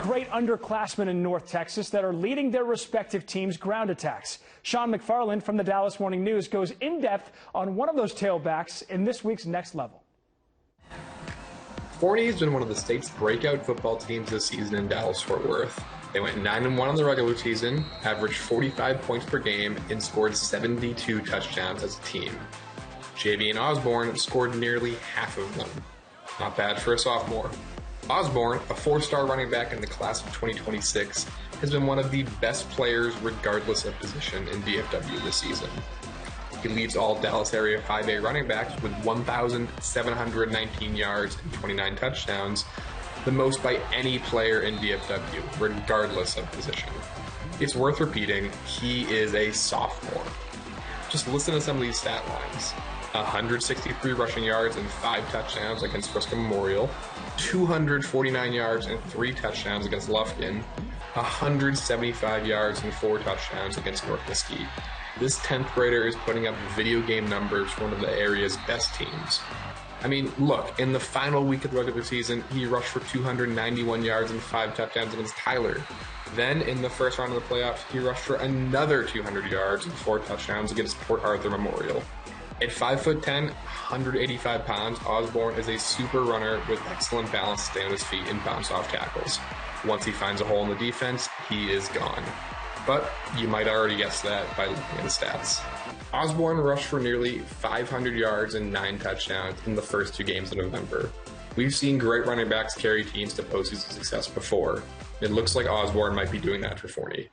great underclassmen in North Texas that are leading their respective teams' ground attacks. Shawn McFarland from the Dallas Morning News goes in depth on one of those tailbacks in this week's Next Level. Forney has been one of the state's breakout football teams this season in Dallas-Fort Worth. They went 9-1 in the regular season, averaged 45 points per game, and scored 72 touchdowns as a team. Javian Osborne scored nearly half of them. Not bad for a sophomore. Osborne, a four-star running back in the class of 2026, has been one of the best players regardless of position in DFW this season. He leads all Dallas area 5A running backs with 1,719 yards and 29 touchdowns, the most by any player in DFW, regardless of position. It's worth repeating, he is a sophomore. Just listen to some of these stat lines. 163 rushing yards and 5 touchdowns against Frisco Memorial, 249 yards and 3 touchdowns against Lufkin, 175 yards and 4 touchdowns against North Mesquite. This 10th grader is putting up video game numbers for one of the area's best teams. I mean, look, in the final week of the regular season, he rushed for 291 yards and 5 touchdowns against Tyler. Then, in the first round of the playoffs, he rushed for another 200 yards and 4 touchdowns against Port Arthur Memorial. At 5'10", 185 pounds, Osborne is a super runner with excellent balance to stay on his feet and bounce off tackles. Once he finds a hole in the defense, he is gone. But you might already guess that by looking at the stats. Osborne rushed for nearly 500 yards and 9 touchdowns in the first 2 games of November. We've seen great running backs carry teams to postseason success before. It looks like Osborne might be doing that for Forney.